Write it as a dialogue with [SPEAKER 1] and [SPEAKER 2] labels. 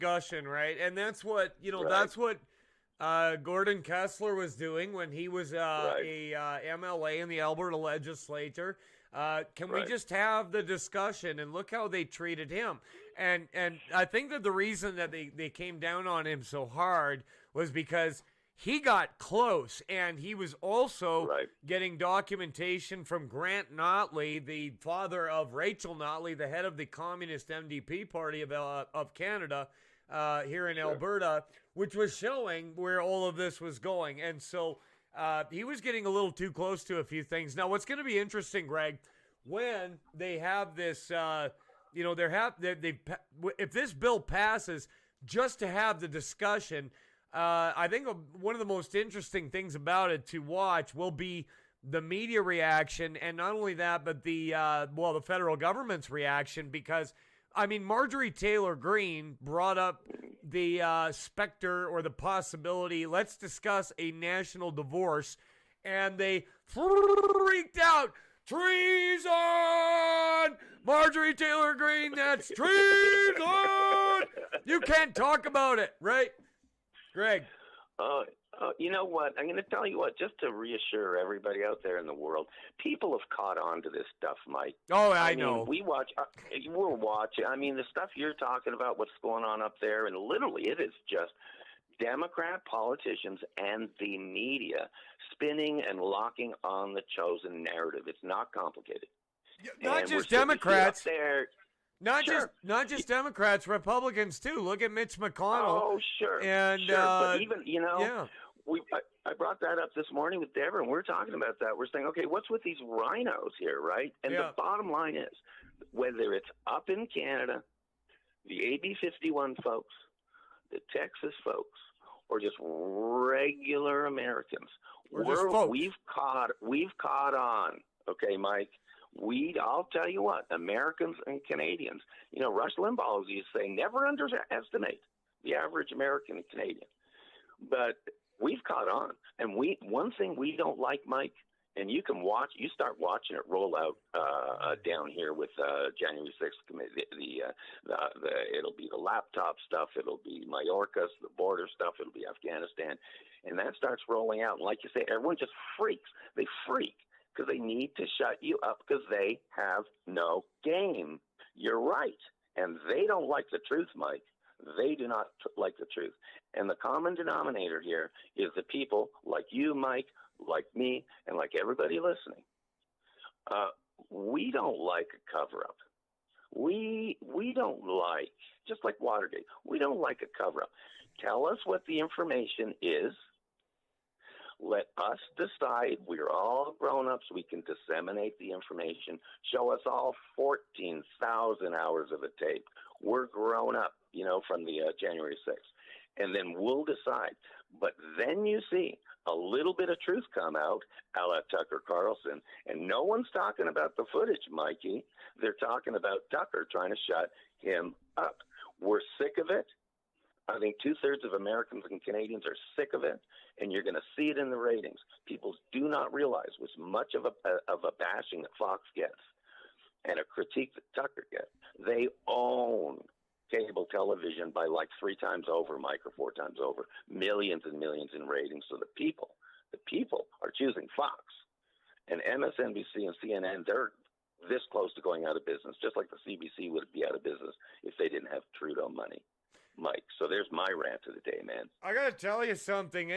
[SPEAKER 1] discussion, right? And that's what,
[SPEAKER 2] Right.
[SPEAKER 1] that's what Gordon Kessler was doing when he was
[SPEAKER 2] Right.
[SPEAKER 1] a MLA in the Alberta legislature. Can we
[SPEAKER 2] Right.
[SPEAKER 1] just have the discussion? And look how they treated him. And I think that the reason that they came down on him so hard was because he got close, and he was also
[SPEAKER 2] Right.
[SPEAKER 1] getting documentation from Grant Notley, the father of Rachel Notley, the head of the Communist MDP Party of Canada here in Alberta, which was showing where all of this was going. And so he was getting a little too close to a few things. Now, what's going to be interesting, Greg, when they have this, if this bill passes, just to have the discussion. I think one of the most interesting things about it to watch will be the media reaction, and not only that, but the federal government's reaction, because, I mean, Marjorie Taylor Greene brought up the specter or the possibility, let's discuss a national divorce, and they freaked out. Treason! Marjorie Taylor Greene, that's treason! You can't talk about it, right? Greg.
[SPEAKER 2] You know what? I'm going to tell you what, just to reassure everybody out there in the world, people have caught on to this stuff, Mike.
[SPEAKER 1] Oh, I know.
[SPEAKER 2] We're watching. I mean, the stuff you're talking about, what's going on up there, and literally it is just Democrat politicians and the media spinning and locking on the chosen narrative. It's not complicated.
[SPEAKER 1] Not just Democrats.
[SPEAKER 2] There.
[SPEAKER 1] Not just Democrats, Republicans too. Look at Mitch McConnell.
[SPEAKER 2] Oh, sure.
[SPEAKER 1] And
[SPEAKER 2] sure. But even
[SPEAKER 1] yeah.
[SPEAKER 2] I brought that up this morning with Deborah, and we're talking about that. We're saying, okay, what's with these rhinos here, right? And the bottom line is, whether it's up in Canada, the AB 51 folks, the Texas folks, or just regular Americans, we've caught on. Okay, Mike. I'll tell you what, Americans and Canadians, Rush Limbaugh used to say, never underestimate the average American and Canadian. But we've caught on. And one thing we don't like, Mike, and you start watching it roll out down here with January 6th committee. It'll be the laptop stuff, it'll be Mayorkas, the border stuff, it'll be Afghanistan. And that starts rolling out. And like you say, everyone just freaks. They freak. Because they need to shut you up because they have no game. You're right. And they don't like the truth, Mike. They do not like the truth. And the common denominator here is the people like you, Mike, like me, and like everybody listening. We don't like a cover-up. We don't like, just like Watergate, we don't like a cover-up. Tell us what the information is. Let us decide. We're all grown-ups. We can disseminate the information. Show us all 14,000 hours of a tape. We're grown up, from the January 6th. And then we'll decide. But then you see a little bit of truth come out, a la Tucker Carlson. And no one's talking about the footage, Mikey. They're talking about Tucker trying to shut him up. We're sick of it. I think 2/3 of Americans and Canadians are sick of it, and you're going to see it in the ratings. People do not realize as much of a bashing that Fox gets and a critique that Tucker gets. They own cable television by like 3 times over, Mike, or 4 times over, millions and millions in ratings. So the people are choosing Fox, and MSNBC and CNN. They're this close to going out of business, just like the CBC would be out of business if they didn't have Trudeau money. Mike, so there's my rant of the day, man.
[SPEAKER 1] I got to tell you something.